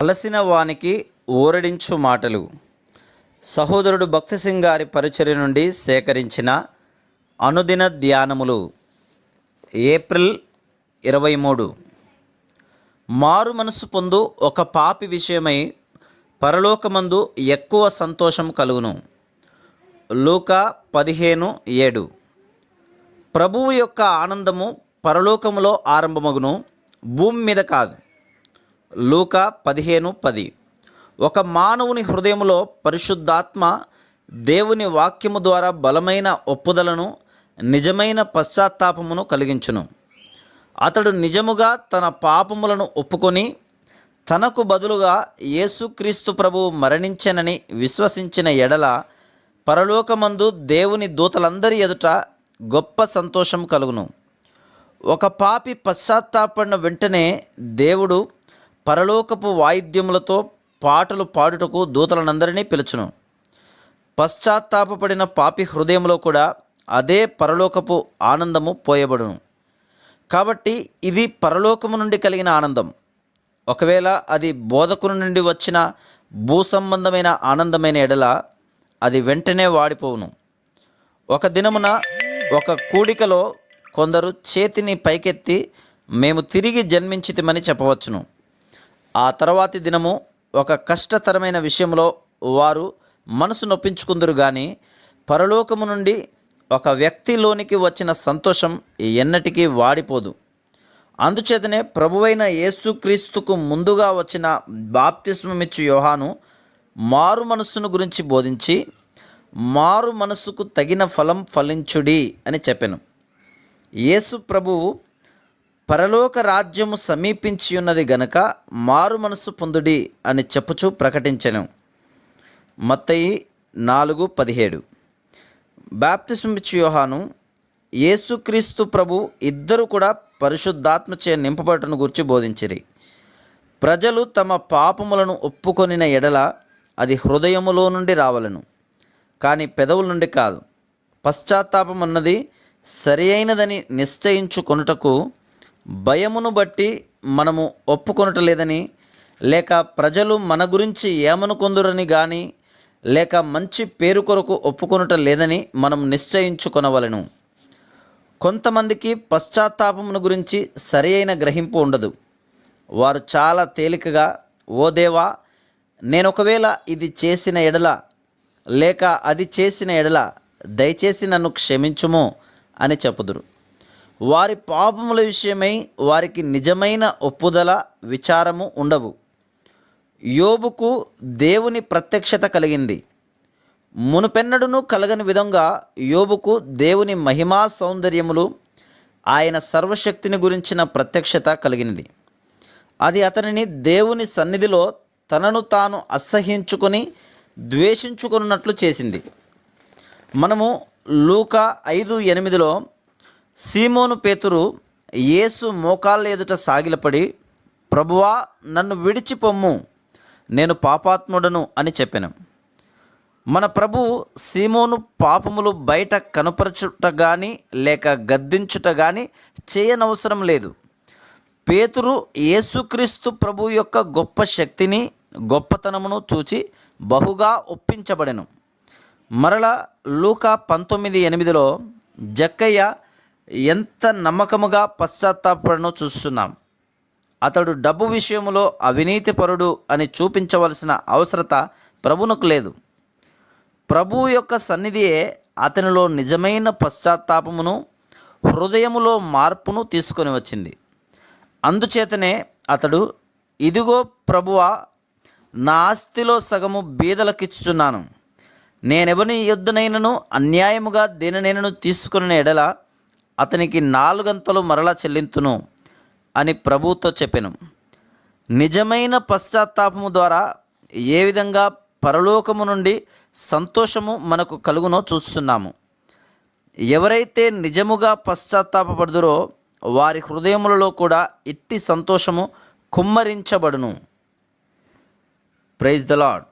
అలసిన వానికి ఊరడించు మాటలు. సహోదరుడు భక్తి సింగ్ గారి పరిచర్య నుండి సేకరించిన అనుదిన ధ్యానములు. ఏప్రిల్ 23. మారు మనసు పొందు ఒక పాపి విషయమై పరలోకమందు ఎక్కువ సంతోషం కలుగును. లూకా 15:7. ప్రభువు యొక్క ఆనందము పరలోకములో ఆరంభమగును, భూమి మీద కాదు. లూకా 15:10. ఒక మానవుని హృదయములో పరిశుద్ధాత్మ దేవుని వాక్యము ద్వారా బలమైన ఒప్పుదలను, నిజమైన పశ్చాత్తాపమును కలిగించును. అతడు నిజముగా తన పాపములను ఒప్పుకొని తనకు బదులుగా యేసుక్రీస్తు ప్రభువు మరణించెనని విశ్వసించిన ఎడల పరలోకమందు దేవుని దూతలందరి ఎదుట గొప్ప సంతోషం కలుగును. ఒక పాపి పశ్చాత్తాపడిన వెంటనే దేవుడు పరలోకపు వాయిద్యములతో పాటలు పాడుటకు దూతలనందరినీ పిలుచును. పశ్చాత్తాపడిన పాపి హృదయంలో కూడా అదే పరలోకపు ఆనందము పోయబడును. కాబట్టి ఇది పరలోకము నుండి కలిగిన ఆనందం. ఒకవేళ అది బోధకుని నుండి వచ్చిన భూసంబంధమైన ఆనందమైన ఎడల అది వెంటనే వాడిపోవును. ఒక దినమున ఒక కూడికలో కొందరు చేతిని పైకెత్తి మేము తిరిగి జన్మించితిమని చెప్పవచ్చును. ఆ తర్వాతి దినము ఒక కష్టతరమైన విషయంలో వారు మనసు నొప్పించుకుందరు. కానీ పరలోకము నుండి ఒక వ్యక్తిలోనికి వచ్చిన సంతోషం ఎన్నటికీ వాడిపోదు. అందుచేతనే ప్రభువైన యేసుక్రీస్తుకు ముందుగా వచ్చిన బాప్తిస్మమిచ్చు యోహాను మారు మనస్సును గురించి బోధించి మారు మనస్సుకు తగిన ఫలం ఫలించుడి అని చెప్పెను. యేసు ప్రభువు పరలోక రాజ్యము సమీపించి ఉన్నది గనక మారు మనస్సు పొందుడి అని చెప్పుచూ ప్రకటించెను. మత్తయి 4:17. బాప్తిస్మమిచ్చు యోహాను, యేసుక్రీస్తు ప్రభు ఇద్దరు కూడా పరిశుద్ధాత్మచే నింపబడటను గురించి బోధించిరి. ప్రజలు తమ పాపములను ఒప్పుకొనిన ఎడల అది హృదయములో నుండి రావలను, కానీ పెదవుల నుండి కాదు. పశ్చాత్తాపం అన్నది సరి అయినదని నిశ్చయించుకొనుటకు భయమును బట్టి మనము ఒప్పుకొనటలేదని, లేక ప్రజలు మన గురించి ఏమనుకొందురని కానీ, లేక మంచి పేరు కొరకు ఒప్పుకొనుట లేదని మనం నిశ్చయించుకొనవలెను. కొంతమందికి పశ్చాత్తాపమును గురించి సరి అయిన గ్రహింపు ఉండదు. వారు చాలా తేలికగా, ఓ దేవా, నేను ఒకవేళ ఇది చేసిన ఎడల లేక అది చేసిన ఎడల దయచేసి నన్ను క్షమించుము అని చెప్పుదురు. వారి పాపముల విషయమై వారికి నిజమైన ఒప్పుదల, విచారము ఉండవు. యోబుకు దేవుని ప్రత్యక్షత కలిగింది. మునుపెన్నడును కలగని విధంగా యోబుకు దేవుని మహిమా సౌందర్యములు, ఆయన సర్వశక్తిని గురించిన ప్రత్యక్షత కలిగినది. అది అతనిని దేవుని సన్నిధిలో తనను తాను అసహ్యించుకొని ద్వేషించుకున్నట్లు చేసింది. మనము లూకా 5:8లో సీమోను పేతురు యేసు మోకాళ్ళ ఎదుట సాగిలపడి, ప్రభువా, నన్ను విడిచిపొమ్ము, నేను పాపాత్ముడను అని చెప్పాను. మన ప్రభువు సీమోను పాపములు బయట కనపరచుట కానీ లేక గద్దించుట కానీ చేయనవసరం లేదు. పేతురు యేసుక్రీస్తు ప్రభు యొక్క గొప్ప శక్తిని, గొప్పతనమును చూచి బహుగా ఒప్పించబడెను. మరలా లూకా 19:8లో జక్కయ్య ఎంత నమ్మకముగా పశ్చాత్తాపడనో చూస్తున్నాం. అతడు డబ్బు విషయంలో అవినీతిపరుడు అని చూపించవలసిన అవసరత ప్రభువునకు లేదు. ప్రభువు యొక్క సన్నిధియే అతనిలో నిజమైన పశ్చాత్తాపమును, హృదయములో మార్పును తీసుకొని వచ్చింది. అందుచేతనే అతడు, ఇదిగో ప్రభువా, నా ఆస్తిలో సగము బీదలకిచ్చుచున్నాను. నేనెవని యొద్దనైనను అన్యాయముగా దేనినైనను తీసుకున్న ఎడల అతనికి 4 గంతలు మరలా చెల్లింతును అని ప్రభువుతో చెప్పెను. నిజమైన పశ్చాత్తాపము ద్వారా ఏ విధంగా పరలోకము నుండి సంతోషము మనకు కలుగునో చూస్తున్నాము. ఎవరైతే నిజముగా పశ్చాత్తాపపడుదురో వారి హృదయములలో కూడా ఇట్టి సంతోషము కుమ్మరించబడును. Praise the lord.